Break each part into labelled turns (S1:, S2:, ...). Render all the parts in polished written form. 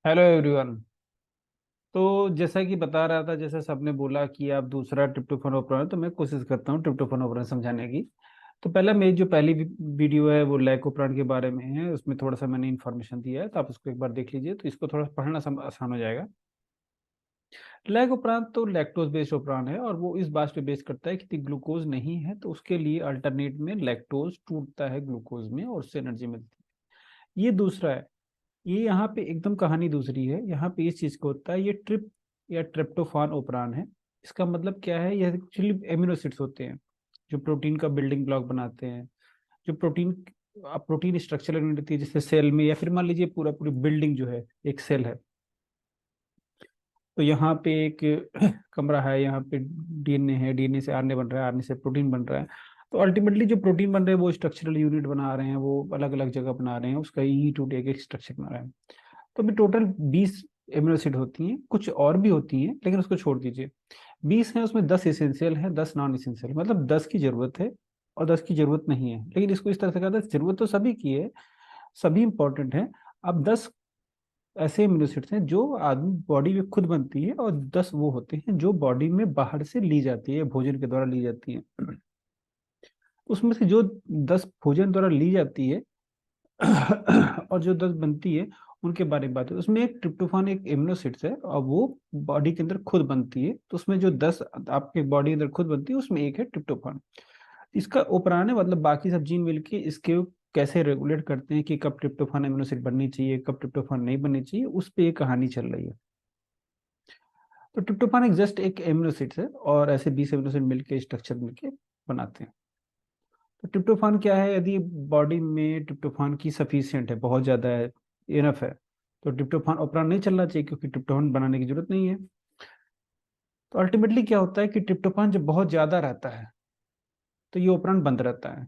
S1: Hello everyone. तो जैसा कि बता रहा था, जैसे सबने बोला कि आप दूसरा ट्रिप्टोफैन ओपेरॉन है, तो मैं कोशिश करता हूँ ट्रिप्टोफैन ओपेरॉन समझाने की। तो पहला मेरी जो पहली वीडियो है वो लाइकोप्रान के बारे में है, उसमें थोड़ा सा मैंने इन्फॉर्मेशन दिया है, तो आप उसको एक बार देख लीजिए, तो इसको थोड़ा पढ़ना आसान हो जाएगा। लाइकोप्रान तो लैक्टोज बेस्ड ओपेरॉन है, और वो इस बात पे बेस करता है कि ग्लूकोज नहीं है तो उसके लिए अल्टरनेट में लैक्टोज टूटता है ग्लूकोज में और उससे एनर्जी मिलती है। ये दूसरा है। ये यहाँ पे एकदम कहानी दूसरी है। यहाँ पे इस चीज को होता है, ये ट्रिप या ट्रिप्टोफान ओपरान है। इसका मतलब क्या है? ये एक्चुअली एमिनो एसिड्स होते हैं जो प्रोटीन का बिल्डिंग ब्लॉक बनाते हैं। जो प्रोटीन स्ट्रक्चरल यूनिट होती है, जैसे सेल में, या फिर मान लीजिए पूरा पूरी बिल्डिंग जो है एक सेल है। तो यहाँ पे एक कमरा है, यहाँ पे डीएनए है, डीएनए से आरएनए बन रहा है, आरएनए से प्रोटीन बन रहा है। तो अल्टीमेटली जो प्रोटीन बन रहे हैं वो स्ट्रक्चरल यूनिट बना रहे हैं, वो अलग अलग जगह बना रहे हैं, उसका ई टू एक एक स्ट्रक्चर बना रहे हैं। तो अभी टोटल 20 एमिनो एसिड होती हैं, कुछ और भी होती हैं लेकिन उसको छोड़ दीजिए। 20 है, उसमें 10 इसेंशियल है, 10 नॉन इसेंशियल, मतलब 10 की जरूरत है और 10 की जरूरत नहीं है। लेकिन इसको इस तरह से कहा था, जरूरत तो सभी की है, सभी इंपॉर्टेंट है। अब 10 ऐसे एमिनो एसिड्स हैं जो आदमी बॉडी में खुद बनती है, और 10 वो होते हैं जो बॉडी में बाहर से ली जाती है, भोजन के द्वारा ली जाती है। उसमें से जो 10 भोजन द्वारा ली जाती है और जो 10 बनती है, उनके बारे में बात है। उसमें एक ट्रिप्टोफान एक एमिनो एसिड्स है, और वो बॉडी के अंदर खुद बनती है। तो उसमें जो 10 आपके बॉडी के अंदर खुद बनती है, उसमें एक है ट्रिप्टोफान। इसका उपरान है, मतलब बाकी सब जीन मिलके इसके कैसे रेगुलेट करते हैं कि कब ट्रिप्टोफान एमिनो एसिड बननी चाहिए, कब ट्रिप्टोफान नहीं बननी चाहिए, उस पे ये कहानी चल रही है। तो ट्रिप्टोफान एक जस्ट एक एमिनो एसिड है, और ऐसे 20 एमिनो एसिड मिलके स्ट्रक्चर मिलके बनाते हैं। तो ट्रिप्टोफान क्या है? यदि बॉडी में ट्रिप्टोफान की सफिशियंट है, बहुत ज्यादा है, इनफ है, तो ट्रिप्टोफान ऑपरेशन नहीं चलना चाहिए, क्योंकि ट्रिप्टोफान बनाने की जरूरत नहीं है। तो अल्टीमेटली क्या होता है कि ट्रिप्टोफान जब बहुत ज्यादा रहता है तो ये ऑपरेशन बंद रहता है,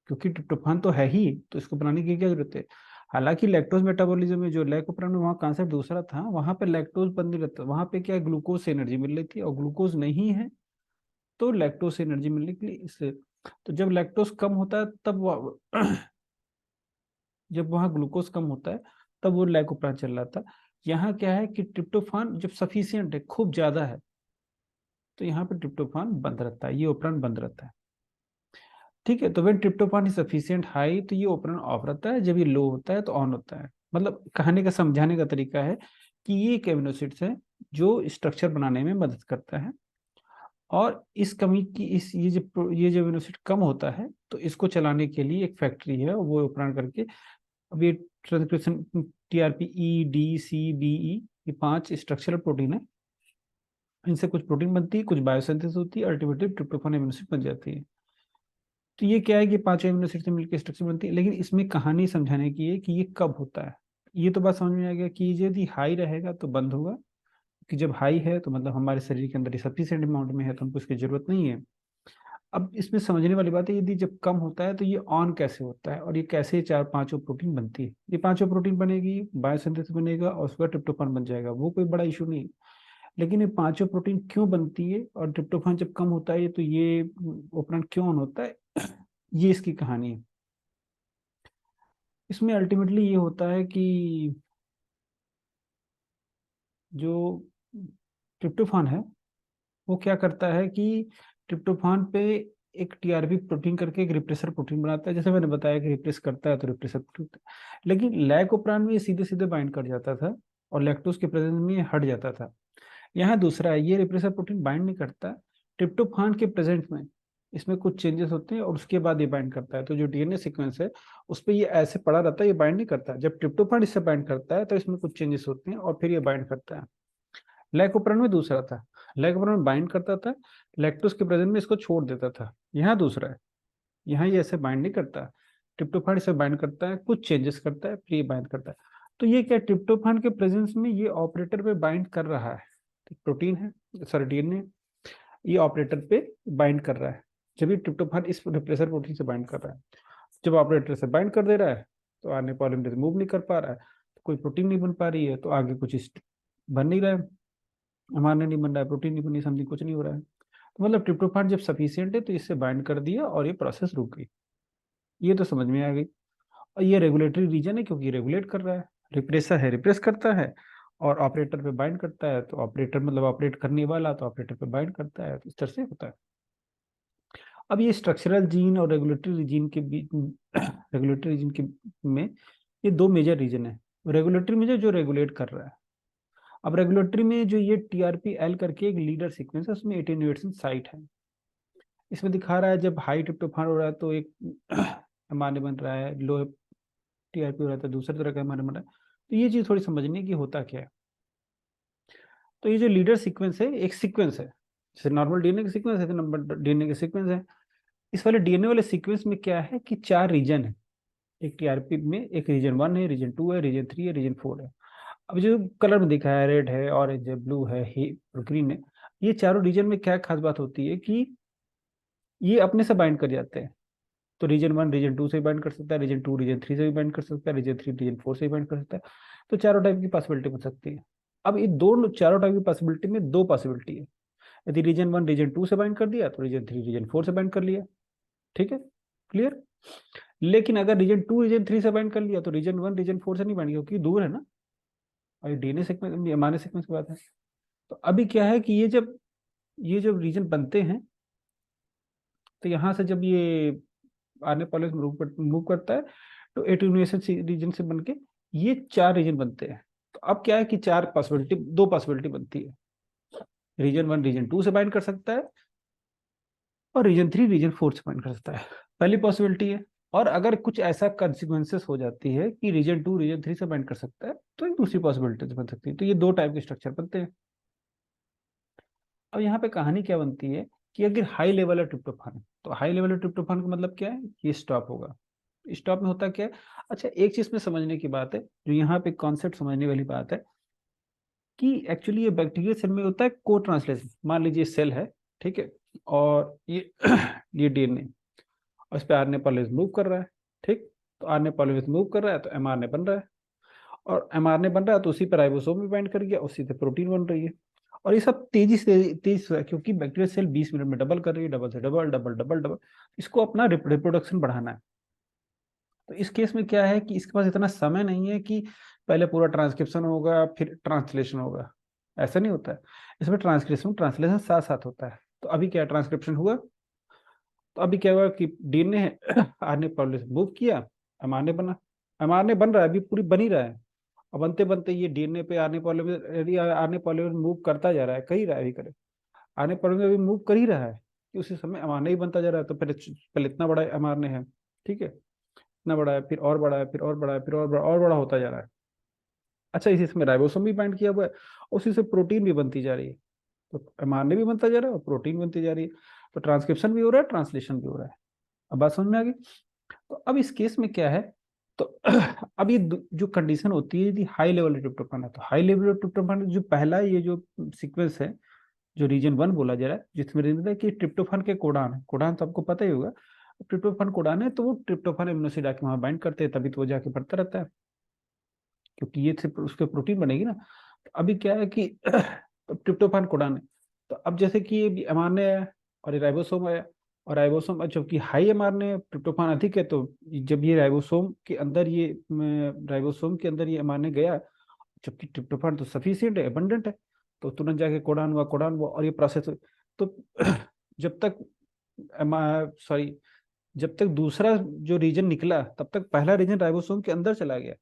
S1: क्योंकि ट्रिप्टोफान तो है ही, तो इसको बनाने की क्या जरूरत है? हालांकि लैक्टोज मेटाबॉलिज्म में जो लैक ऑपरेशन में वहाँ कॉन्सेप्ट दूसरा था, वहां पे लैक्टोज बंद नहीं रहता, वहां पे क्या है, ग्लूकोज से एनर्जी मिल रही थी, और ग्लूकोज नहीं है तो लैक्टोज से एनर्जी मिलने के लिए इससे। तो जब लैक्टोज कम होता है तब जब वहाँ ग्लूकोज कम होता है तब वो लाइकोप्रान चल रहा था। यहाँ क्या है कि ट्रिप्टोफान जब सफिशियंट है, खूब ज्यादा है, तो यहाँ पे ट्रिप्टोफान बंद रहता है, ये ऑपरेशन बंद रहता है। ठीक है, तो when tryptophan is sufficient high, तो ये ऑपरेशन ऑफ रहता है, जब ये लो होता है तो ऑन होता है। मतलब कहने का समझाने का तरीका है कि ये एक एमिनो एसिड्स है जो स्ट्रक्चर बनाने में मदद करता है। और इस कमी की इस ये जो एमिनो एसिड कम होता है, तो इसको चलाने के लिए एक फैक्ट्री है, वो ऑपरेशन करके। अब ये transcription, TRP E D C B E, ये 5 स्ट्रक्चरल प्रोटीन है। इनसे कुछ प्रोटीन बनती है, कुछ बायोसिंथेसिस होती है, अल्टीमेटली ट्रिप्टोफान एमिनो एसिड बन जाती है। तो ये क्या है कि 5 एमिनो एसिड से मिलकर स्ट्रक्चर बनती है, लेकिन इसमें कहानी समझाने की है कि ये कब होता है। ये तो बात समझ में आ गया कि यदि हाई रहेगा तो बंद होगा, कि जब हाई है तो मतलब हमारे शरीर के अंदर सफिशिएंट अमाउंट में है, तो हमको इसकी जरूरत नहीं है। अब इसमें समझने वाली बात है, यदि जब कम होता है तो ये ऑन कैसे होता है, और ये कैसे चार पांचों प्रोटीन बनती है। ये पांचों प्रोटीन बनेगी, बायोसिंथेसिस बनेगा, और उसका ट्रिप्टोफान बन जाएगा, वो कोई बड़ा इशू नहीं। लेकिन ये पांचों प्रोटीन क्यों बनती है, और ट्रिप्टोफान जब कम होता है तो ये ऑपरेशन क्यों ऑन होता है, ये इसकी कहानी है। इसमें अल्टीमेटली ये होता है कि जो ट्रिप्टोफान है वो क्या करता है कि ट्रिप्टोफान पे एक टीआरपी प्रोटीन करके एक रिप्रेसर प्रोटीन बनाता है। जैसे मैंने बताया कि रिप्रेस करता है तो रिप्रेसर प्रोटीन होता है। लेकिन लैकोप्रान में ये सीधे सीधे बाइंड कर जाता था, और लैक्टोज के प्रेजेंस में ये हट जाता था। यहाँ दूसरा है, ये रिप्रेसर प्रोटीन बाइंड नहीं करता। ट्रिप्टोफान के प्रेजेंट में इसमें कुछ चेंजेस होते हैं, और उसके बाद ये बाइंड करता है। तो जो डीएनए सीक्वेंस है उस पर ये ऐसे पड़ा रहता है, ये बाइंड नहीं करता। जब ट्रिप्टोफान इससे बाइंड करता है तो इसमें कुछ चेंजेस होते हैं, और फिर ये बाइंड करता है। लैकोप्रान में दूसरा था, लैकोप्रान बाइंड करता था, लैक्टोज के प्रेजेंट में इसको छोड़ देता था। यहाँ दूसरा है, यहाँ ये ऐसे बाइंड नहीं करता। ट्रिप्टोफान इसे बाइंड करता है, कुछ चेंजेस करता है, फिर ये बाइंड करता है। तो ये क्या, ट्रिप्टोफान के प्रेजेंस में ये ऑपरेटर पे बाइंड कर रहा है। प्रोटीन है, सॉरी डीएनए, ये ऑपरेटर पे बाइंड कर रहा है, जब ये ट्रिप्टोफान इस रिप्रेसर प्रोटीन से बाइंड कर रहा है। जब ऑपरेटर से बाइंड कर दे रहा है तो आरएनए पॉलीमरेज मूव नहीं कर पा रहा है, तो कोई प्रोटीन नहीं बन पा रही है, तो आगे कुछ बन नहीं रहा है, हमारे नहीं बन रहा है, प्रोटीन नहीं बनी, समथिंग कुछ नहीं हो रहा है। तो मतलब ट्रिप्टोफान जब सफिशियंट है तो इससे बाइंड कर दिया और ये प्रोसेस रुक गई। ये तो समझ में आ गई। और ये रेगुलेटरी रीजन है, क्योंकि रेगुलेट कर रहा है। रिप्रेसर है, रिप्रेस करता है, और ऑपरेटर पे बाइंड करता है, तो ऑपरेटर मतलब ऑपरेट करने वाला, तो ऑपरेटर पे बाइंड करता है, तो इस तरह से होता है। अब ये स्ट्रक्चरल जीन और रेगुलेटरी रीजन के बीच रेगुलेटरी रीजन के में ये दो मेजर रीजन है। रेगुलेटरी में जो रेगुलेट कर रहा है, अब रेगुलेटरी में जो ये टीआरपी एल करके एक लीडर सीक्वेंस है, उसमें एटेन्यूएशन साइट है। इसमें दिखा रहा है जब हाई ट्रिप्टोफान हो रहा है तो एक एमआरएनए बन रहा है, लो टीआरपी हो रहा है तो दूसरे तरह का एमआरएनए बन रहा है। तो ये चीज थोड़ी समझने की होता क्या है। तो ये जो लीडर सीक्वेंस है एक सीक्वेंस है, जैसे नॉर्मल डीएनए का सीक्वेंस है, नंबर डीएनए का सीक्वेंस है। इस वाले डीएनए वाले सीक्वेंस में क्या है कि 4 रीजन है। एक टीआरपी में एक रीजन 1 है, रीजन 2 है, रीजन 3 है, रीजन 4 है। अब जो कलर में दिखा है, रेड है, ऑरेंज है, ब्लू है, और ग्रीन है, ये चारों रीजन में क्या खास बात होती है कि ये अपने से बाइंड कर जाते हैं। तो रीजन 1 रीजन 2 से भी बाइंड कर सकता है, रीजन 2 रीजन 3 से भी बाइंड कर सकता है, रीजन 3 रीजन 4 से भी बाइंड कर सकता है। तो चारों टाइप की पॉसिबिलिटी बन सकती है। अब ये दोनों चारों टाइप की पॉसिबिलिटी में दो पॉसिबिलिटी है। यदि रीजन 1 रीजन 2 से बाइंड कर दिया तो रीजन 3 रीजन 4 से बाइंड कर लिया, ठीक है, क्लियर। लेकिन अगर रीजन 2 रीजन 3 से बाइंड कर लिया तो रीजन 1 रीजन 4 से नहीं बाइंड, क्योंकि दूर है ना, और ये डीएनए सीक्वेंस एमआरएनए सीक्वेंस की बात है। तो अभी क्या है कि ये जब रीजन बनते हैं, तो यहाँ से जब ये आरएनए पॉलीमरेज मूव करता है, तो एटीन्यूएशन रीजन से बन के ये 4 रीजन बनते हैं। तो अब क्या है कि दो पॉसिबिलिटी बनती है। रीजन 1 रीजन 2 से बाइंड कर सकता है, और रीजन 3 रीजन 4 से बाइंड कर सकता है, पहली पॉसिबिलिटी है। और अगर कुछ ऐसा कंसिक्वेंसेस हो जाती है कि रीजन 2 रीजन 3 से बाइंड कर सकता है, तो एक दूसरी पॉसिबिलिटी बन सकती है। तो ये दो टाइप के स्ट्रक्चर बनते हैं। अब यहाँ पे कहानी क्या बनती है कि अगर हाई लेवल है ट्रिप्टोफान, तो हाई लेवल है ट्रिप्टोफान का मतलब क्या है, ये स्टॉप होगा। स्टॉप में होता क्या है, अच्छा एक चीज में समझने की बात है, जो यहाँ पे कॉन्सेप्ट समझने वाली बात है, कि एक्चुअली ये बैक्टीरियल सेल में होता है को ट्रांसलेशन। मान लीजिए सेल है, ठीक है, और ये ये डीएनए, और इस पे आरएनए पॉलीमरेज मूव कर रहा है, ठीक। तो आरएनए पॉलीमरेज मूव कर रहा है तो एमआरएनए बन रहा है, और एमआरएनए बन रहा है तो उसी पर राइबोसोम भी बाइंड कर गया, उसी से प्रोटीन बन रही है। और ये सब तेजी से क्योंकि बैक्टीरियल सेल 20 मिनट में डबल कर रही है, डबल से डबल डबल डबल डबल, इसको अपना रिप्रोडक्शन बढ़ाना है। तो इस केस में क्या है कि इसके पास इतना समय नहीं है कि पहले पूरा ट्रांसक्रिप्शन होगा फिर ट्रांसलेशन होगा, ऐसा नहीं होता है। इसमें ट्रांसक्रिप्शन ट्रांसलेशन साथ साथ होता है। तो अभी क्या ट्रांसक्रिप्शन हुआ, तो अभी क्या हुआ कि डीएनए है आरएनए पॉलीमरेज मूव किया, एमआरएनए बना, एमआरएनए बन रहा है, अभी पूरी बन ही रहा है। और बनते बनते ये डीएनए पे आरएनए पॉलीमरेज, यदि आरएनए पॉलीमरेज मूव करता जा रहा है, कर ही रहा है, अभी करे आरएनए पॉलीमरेज अभी मूव कर ही रहा है, कि उसी समय एमआरएनए ही बनता जा रहा है। तो पहले पहले इतना बड़ा एमआरएनए है, ठीक है, इतना बड़ा है, फिर और बड़ा है, फिर और बड़ा है, फिर और बड़ा होता जा रहा है। अच्छा इसी समय राइबोसोम भी बाइंड किया हुआ है, उसी से प्रोटीन भी बनती जा रही है। तो एमआरएनए भी बनता जा रहा है और प्रोटीन बनती जा रही है। तो ट्रांसक्रिप्शन भी हो रहा है, ट्रांसलेशन भी हो रहा है। अब बात समझ में आ गई। तो अब इस केस में क्या है, तो अब ये जो कंडीशन होती है, यदि हाई लेवल ट्रिप्टोफान है, तो हाई लेवल ट्रिप्टोफान जो पहला ये जो सीक्वेंस है, जो रीजन 1 बोला जा रहा है, जिसमें रहता है कि ट्रिप्टोफान के कोडान है, कोडान तो आपको पता ही होगा, ट्रिप्टोफान कोडान है, तो वो ट्रिप्टोफान एमिनो एसिड आके वहां बाइंड करते हैं, तभी तो वो जाके बढ़ता रहता है, क्योंकि ये से उसके प्रोटीन बनेगी ना। तो अभी क्या है कि ट्रिप्टोफान कोडान है, तो अब जैसे कि ये एमआरएनए है और ये राइबोसोम है, और राइबोसोम जबकि हाई एमआरएनए ट्रिप्टोफान अधिक है, तो जब ये राइबोसोम के अंदर ये एमआरएनए गया, जबकि ट्रिप्टोफान तो सफिशिएंट है, एबंडेंट है, तो तुरंत जाके कोडान हुआ और ये प्रोसेस। तो जब तक सॉरी, जब तक दूसरा जो रीजन निकला तब तक पहला रीजन राइबोसोम के अंदर चला गया।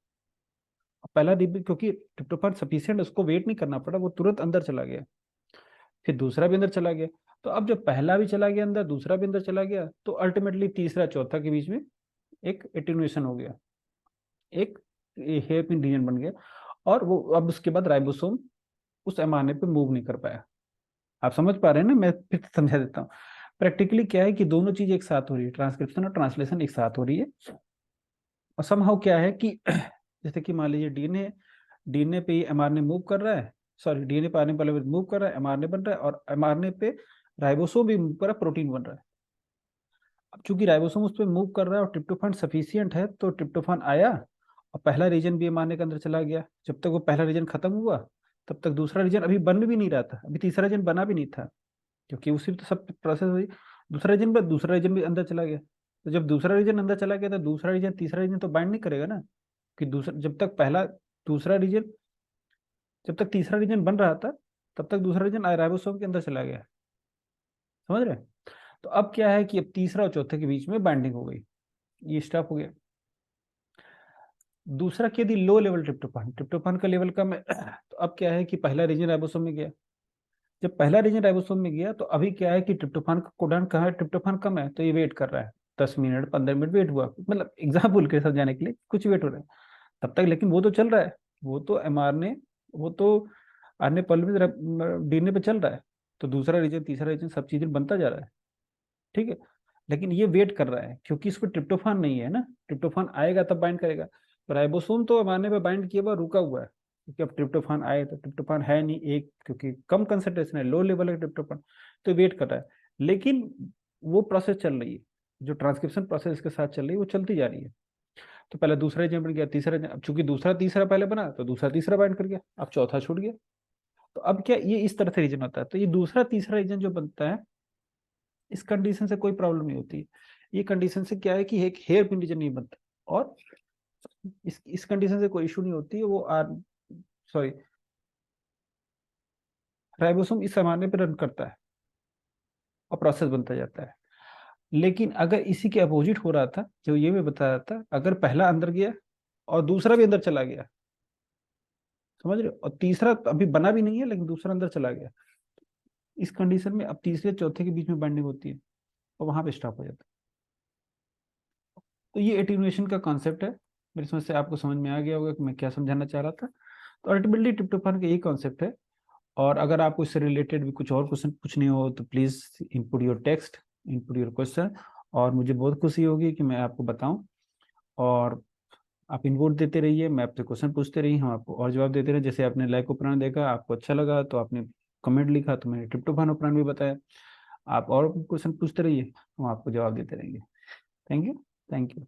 S1: पहला रीजन क्योंकि ट्रिप्टोफान सफिशिएंट, उसको वेट नहीं करना पड़ा, वो तुरंत अंदर चला गया, फिर दूसरा भी अंदर चला गया। तो अब जब पहला भी चला गया अंदर, दूसरा भी अंदर चला गया, तो अल्टीमेटली तीसरा चौथा के बीच में एक एटेन्यूएशन हो गया, एक हेयर पिन रीजन बन गया, और वो अब उसके बाद राइबोसोम उस एमआरएनए पे मूव नहीं कर पाया। आप समझ पा रहे हैं ना, मैं फिर से समझा देता हूँ। प्रैक्टिकली क्या है कि दोनों चीज एक साथ हो रही है, ट्रांसक्रिप्शन और ट्रांसलेशन एक साथ हो रही है। और समहाउ क्या है कि जैसे कि मान लीजिए डीएनए पे ये एमआरएनए मूव कर रहा है, सॉरी डीएनए पे आरएनए पॉलीमरेज मूव कर रहा है, एमआरएनए बन रहा है, और एमआरएनए पे राइबोसोम भी मूव कर रहा है, प्रोटीन बन रहा है। अब चूंकि राइबोसोम उस पर मूव कर रहा है और ट्रिप्टोफान सफिशियंट है, तो ट्रिप्टोफान आया और पहला रीजन भी एमआरएनए के अंदर चला गया। जब तक वो पहला रीजन खत्म हुआ, तब तक दूसरा रीजन अभी बन भी नहीं रहा था, अभी तीसरा रीजन बना भी नहीं था, क्योंकि उसी में तो सब प्रोसेस हुई। दूसरा रीजन भी अंदर चला गया। तो जब दूसरा रीजन अंदर चला गया, तो दूसरा रीजन तीसरा रीजन तो बाइंड नहीं करेगा ना, कि दूसरा जब तक पहला दूसरा रीजन, जब तक तीसरा रीजन बन रहा था तब तक दूसरा रीजन राइबोसोम के अंदर चला गया, समझ रहे? तो अब क्या है कि अब तीसरा और चौथे के बीच में बाइंडिंग हो गई, ये स्टॉप हो गया। दूसरा कि यदि लो लेवल ट्रिप्टोफान, ट्रिप्टोफान का लेवल कम है, तो अब क्या है कि पहला रीजन राइबोसोम में गया। जब पहला रीजन राइबोसोम में गया तो अभी क्या है कि ट्रिप्टोफान का कोडान कहाँ है, ट्रिप्टोफान कम है तो ये वेट कर रहा है, 10 मिनट 15 मिनट वेट हुआ, मतलब एग्जाम्पल के साथ जाने के लिए कुछ वेट हो रहा है तब तक, लेकिन वो तो चल रहा है, वो तो एमआरएनए, वो तो आरएनए पॉलीमरेज डीएनए पे चल रहा है। तो दूसरा रीजन तीसरा रीजन सब चीजें बनता जा रहा है, ठीक है। लेकिन ये वेट कर रहा है क्योंकि इसको ट्रिप्टोफान नहीं है ना, ट्रिप्टोफान आएगा तब बाइंड करेगा। तो राइबोसोम तो एमआरएनए पे बाइंड किया हुआ रुका हुआ है, क्योंकि अब ट्रिप्टोफान आए तो ट्रिप्टोफान है नहीं एक, क्योंकि कम कंसंट्रेशन है, लो लेवल है ट्रिप्टोफान, तो वेट कर रहा है। लेकिन वो प्रोसेस चल रही है, जो ट्रांसक्रिप्शन प्रोसेस के साथ चल रही है वो चलती जा रही है। तो पहले दूसरा रीजन बन गया, तीसरा रीजन, अब चूंकि दूसरा तीसरा पहले बना तो दूसरा तीसरा बाइंड कर गया, अब चौथा छूट गया। तो अब क्या ये इस तरह से रीजन होता है, तो ये दूसरा तीसरा रीजन जो बनता है इस कंडीशन से कोई प्रॉब्लम नहीं होती। ये कंडीशन से क्या है कि एक हेयर पिन रीजन नहीं बनता, और इस कंडीशन से कोई इशू नहीं होती है, वो सॉरी राइबोसोम इस पैमाने पर रन करता है और प्रोसेस बनता जाता है। लेकिन अगर इसी के अपोजिट हो रहा था, जो ये मैं बता रहा था, अगर पहला अंदर गया और दूसरा भी अंदर चला गया, समझ रहे हो, और तीसरा अभी बना भी नहीं है लेकिन दूसरा अंदर चला गया, इस कंडीशन में अब तीसरे चौथे के बीच में बाइंडिंग होती है और वहां पे स्टॉप हो जाता है। तो ये एटीन्यूएशन का कॉन्सेप्ट है, मेरी समझ से आपको समझ में आ गया होगा कि मैं क्या समझाना चाह रहा था। तो अल्टीमेटली ट्रिप्टोफान का यही कॉन्सेप्ट है। और अगर आपको इससे रिलेटेड भी कुछ और क्वेश्चन पूछने हो तो please input your text, input your question, और मुझे बहुत खुशी होगी कि मैं आपको बताऊं। और आप इनपुट देते रहिए, मैं आपसे क्वेश्चन पूछते रहिए, हम आपको और जवाब देते रहे। जैसे आपने लाइकोप्राण देखा, आपको अच्छा लगा तो आपने कमेंट लिखा, तो मैंने ट्रिप्टोफान उपरान भी बताया। आप और क्वेश्चन पूछते रहिए, हम आपको जवाब देते रहेंगे। Thank you. Thank you.